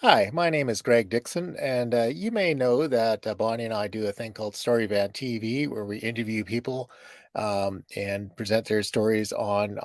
Hi, my name is Greg Dixon, and you may know that Bonnie and I do a thing called Story Van TV, where we interview people and present their stories on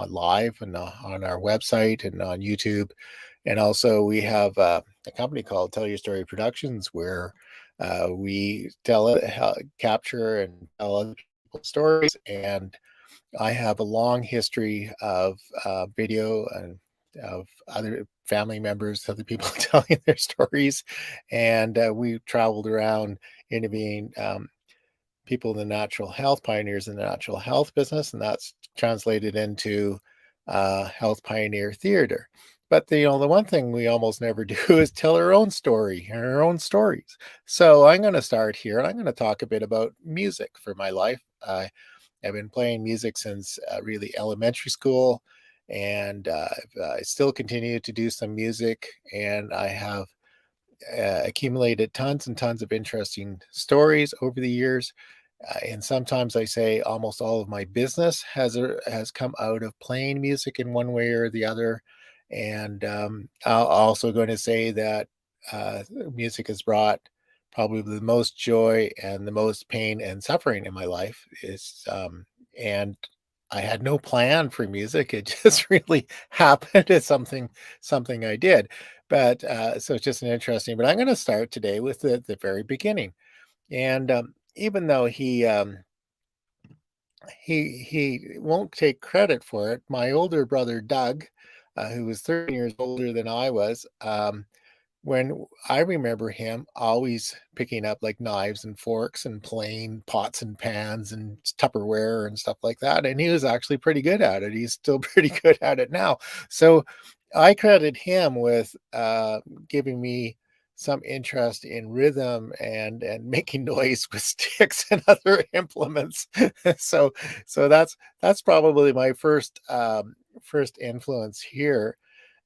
live and on our website and on YouTube. And also, we have a company called Tell Your Story Productions, where we capture and tell other people's stories. And I have a long history of video and of other family members, other people telling their stories, and we traveled around interviewing people in the natural health pioneers in the natural health business, and that's translated into health pioneer theater. But the one thing we almost never do is tell our own story and our own stories. So I'm going to start here, and I'm going to talk a bit about music for my life. I've been playing music since really elementary school, and I still continue to do some music, and I have accumulated tons and tons of interesting stories over the years. And sometimes I say almost all of my business has come out of playing music in one way or the other. And I'll also going to say that music has brought probably the most joy and the most pain and suffering in my life. And I had no plan for music; it just really happened as something I did. But so it's just an interesting. But I'm going to start today with the very beginning. And even though he won't take credit for it. My older brother Doug, who was 13 years older than I was, when I remember him always picking up like knives and forks and playing pots and pans and Tupperware and stuff like that, and he was actually pretty good at it. He's still pretty good at it now. So I credit him with giving me some interest in rhythm and making noise with sticks and other implements. so that's probably my first influence here.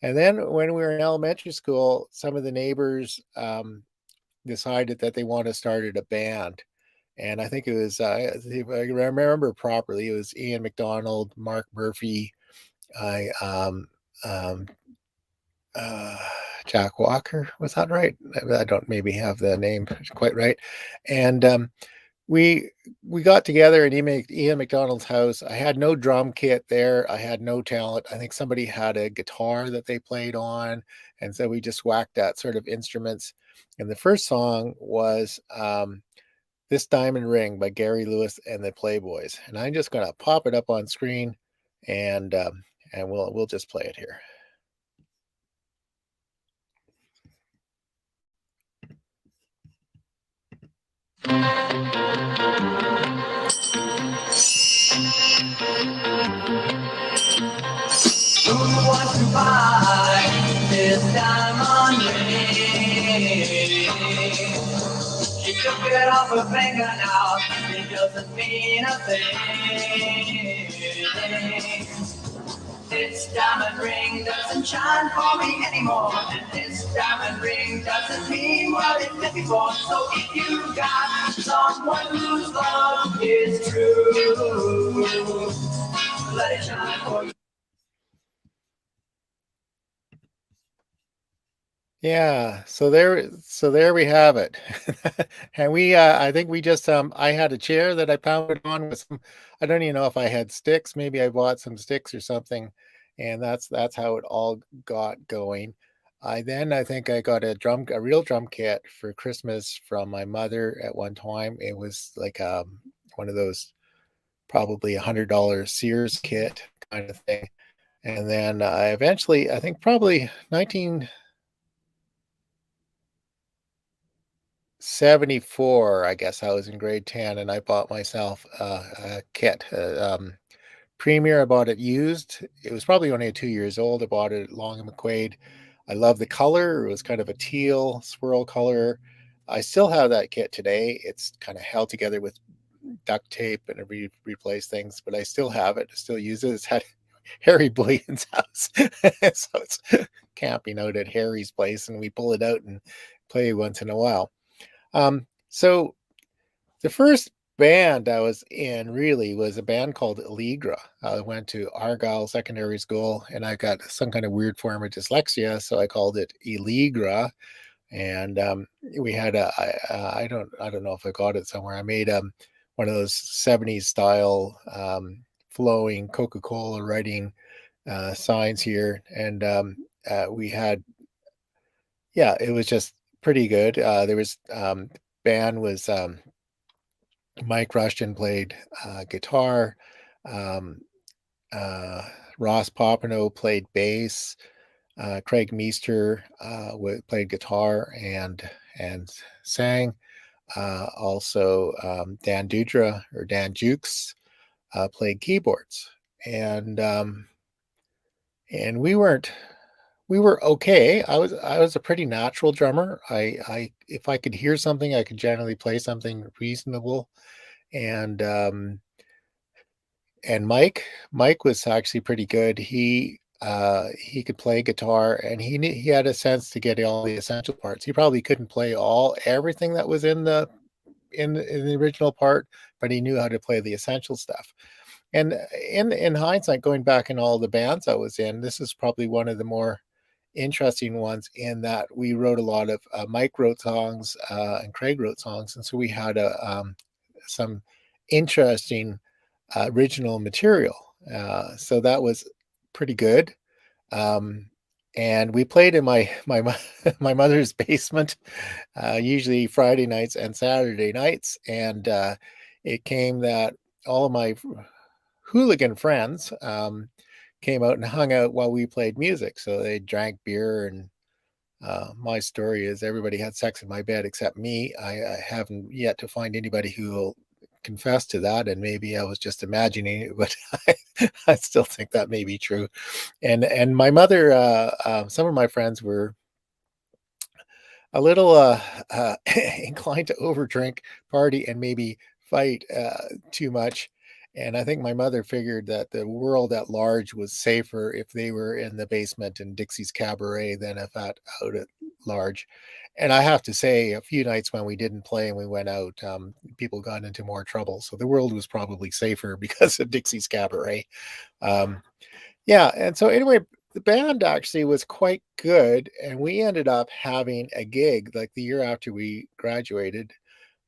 And then when we were in elementary school, some of the neighbors decided that they want to started a band. And I think it was, if I remember properly, it was Ian McDonald, Mark Murphy, I, um, uh, Jack Walker. Was that right? I don't maybe have the name quite right. And we we got together in Ian McDonald's house. I had no drum kit there. I had no talent. I think somebody had a guitar that they played on, and so we just whacked at sort of instruments. And the first song was "This Diamond Ring" by Gary Lewis and the Playboys. And I'm just gonna pop it up on screen, and we'll just play it here. Who wants to buy this diamond ring? She took it off her finger now. It doesn't mean a thing. This diamond ring doesn't shine for me anymore. And this diamond ring doesn't mean what it did before. So if you got someone whose love is true, let it shine for you. Yeah, so there we have it. And I think we just I had a chair that I pounded on with some, I don't even know if I had sticks, maybe I bought some sticks or something, and that's how it all got going. I think I got a real drum kit for Christmas from my mother at one time. It was like one of those probably $100 Sears kit kind of thing. And then I eventually, I think probably 1974, I guess I was in grade 10 and I bought myself a kit. Premier, I bought it used. It was probably only 2 years old. I bought it at Long and McQuaid. I love the color. It was kind of a teal swirl color. I still have that kit today. It's kind of held together with duct tape and replace things, but I still have it. I still use it. It's had Harry Williams' house. So it's camping out at Harry's place and we pull it out and play once in a while. So the first band I was in really was a band called Elygra. I went to Argyle Secondary School, and I got some kind of weird form of dyslexia, so I called it Elygra. And we had I don't know if I got it somewhere. I made one of those '70s style flowing Coca-Cola writing signs here, and we had yeah, it was just pretty good. There was band was Mike Rushton played guitar. Um, uh, Ross Popenoe played bass. Craig Meester played guitar and sang. Also, Dan Dudra or Dan Jukes played keyboards, and and we were okay. I was a pretty natural drummer. I if I could hear something, I could generally play something reasonable, and Mike was actually pretty good. He could play guitar, and he had a sense to get all the essential parts. He probably couldn't play all everything that was in the original part, but he knew how to play the essential stuff. And in hindsight, going back in all the bands I was in, this is probably one of the more interesting ones in that we wrote a lot of Mike wrote songs and Craig wrote songs, and so we had some interesting original material. So that was pretty good. Um, and we played in my mother's basement, usually Friday nights and Saturday nights. And it came that all of my hooligan friends came out and hung out while we played music. So they drank beer, and my story is everybody had sex in my bed except me. I haven't yet to find anybody who will confess to that, and maybe I was just imagining it, but I still think that may be true. And my mother, some of my friends were a little inclined to overdrink, party, and maybe fight too much. And I think my mother figured that the world at large was safer if they were in the basement in Dixie's Cabaret than if out at large. And I have to say, a few nights when we didn't play and we went out, people got into more trouble. So the world was probably safer because of Dixie's Cabaret. Um, yeah, and so anyway, the band actually was quite good, and we ended up having a gig like the year after we graduated.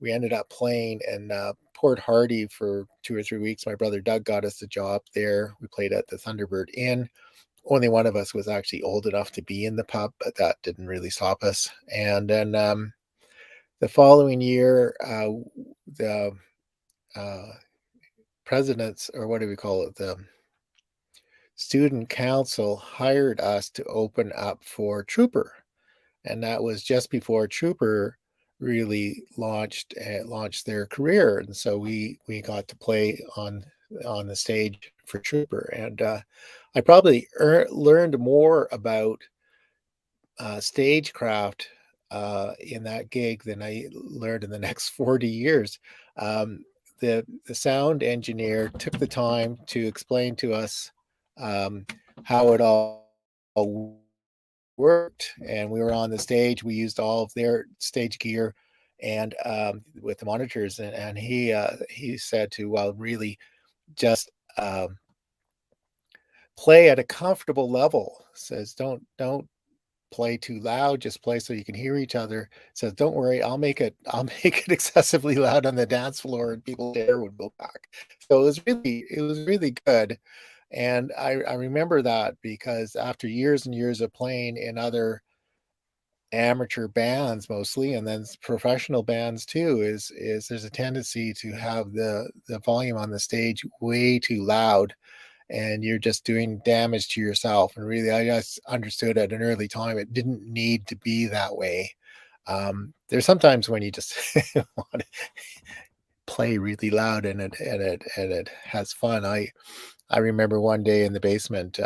We ended up playing in Port Hardy for 2 or 3 weeks. My brother Doug got us a job there. We played at the Thunderbird Inn. Only one of us was actually old enough to be in the pub, but that didn't really stop us. And then the following year, the uh, presidents, or what do we call it? The student council hired us to open up for Trooper, and that was just before Trooper really launched their career, and so we got to play on the stage for Trooper, and I probably learned more about stagecraft in that gig than I learned in the next 40 years. Um, the sound engineer took the time to explain to us um, how it all worked, and we were on the stage. We used all of their stage gear and with the monitors, and he said to well really just play at a comfortable level. Says don't play too loud, just play so you can hear each other. Says, "Don't worry, I'll make it excessively loud on the dance floor, and people's hair would go back." So it was really good, and I remember that because after years and years of playing in other amateur bands mostly, and then professional bands too, is there's a tendency to have the volume on the stage way too loud, and you're just doing damage to yourself. And really, I just understood at an early time it didn't need to be that way. There's sometimes when you just want to play really loud and it has fun. I remember one day in the basement,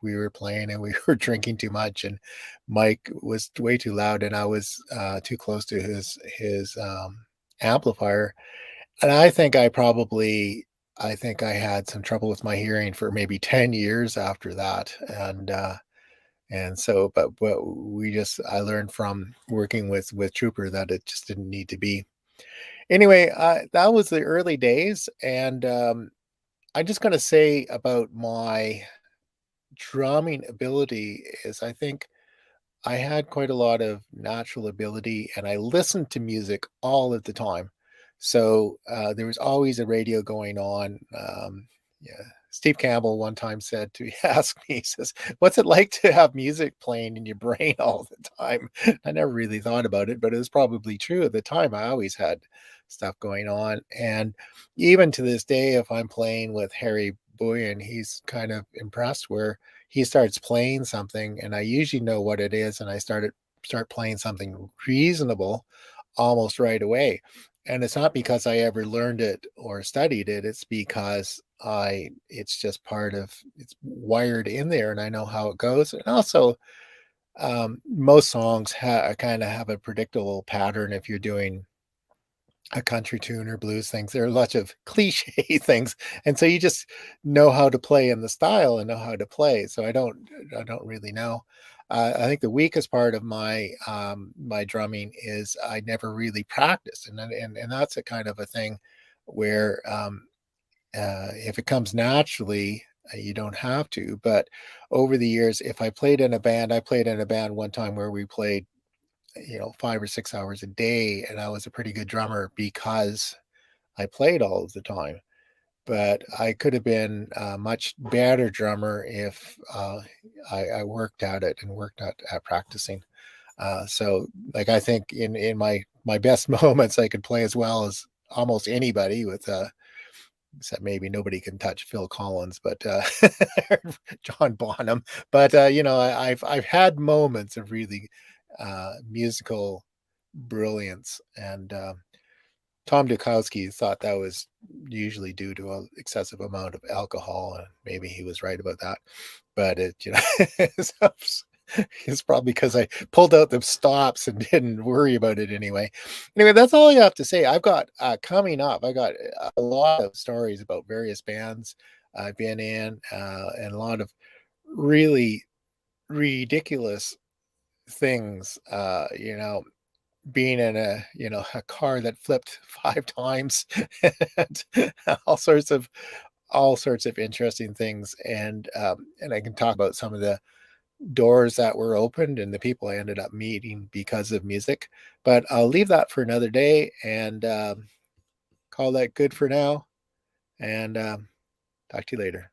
we were playing and we were drinking too much, and Mike was way too loud, and I was too close to his amplifier, and I think I had some trouble with my hearing for maybe 10 years after that. And so, but we just, I learned from working with Trooper that it just didn't need to be. Anyway, that was the early days, and I'm just gonna say about my drumming ability is I think I had quite a lot of natural ability, and I listened to music all of the time. So, there was always a radio going on. Yeah, Steve Campbell one time said to ask me, he says, "What's it like to have music playing in your brain all the time?" I never really thought about it, but it was probably true at the time. I always had stuff going on, and even to this day, if I'm playing with Harry Boyan, he's kind of impressed where he starts playing something and I usually know what it is and I start playing something reasonable almost right away. And it's not because I ever learned it or studied it, it's because I it's just part of it's wired in there and I know how it goes. And also most songs kind of have a predictable pattern if you're doing a country tune or blues things. There are lots of cliche things, and so you just know how to play in the style and know how to play. So I don't really know. I think the weakest part of my drumming is I never really practiced, and that's a kind of a thing where if it comes naturally, you don't have to. But over the years, if I played in a band, I played in a band one time where we played 5 or 6 hours a day, and I was a pretty good drummer because I played all of the time. But I could have been a much better drummer if I worked at it and worked at practicing. So, like, I think in my best moments, I could play as well as almost anybody with except maybe nobody can touch Phil Collins, but John Bonham. But I've had moments of really musical brilliance, and Tom Dukowski thought that was usually due to an excessive amount of alcohol, and maybe he was right about that. But it's it's probably because I pulled out the stops and didn't worry about it anyway. Anyway, that's all I have to say. I've got coming up. I got a lot of stories about various bands I've been in, and a lot of really ridiculous things. Being in a car that flipped 5 times and all sorts of interesting things, and I can talk about some of the doors that were opened and the people I ended up meeting because of music, but I'll leave that for another day and, call that good for now, and, talk to you later.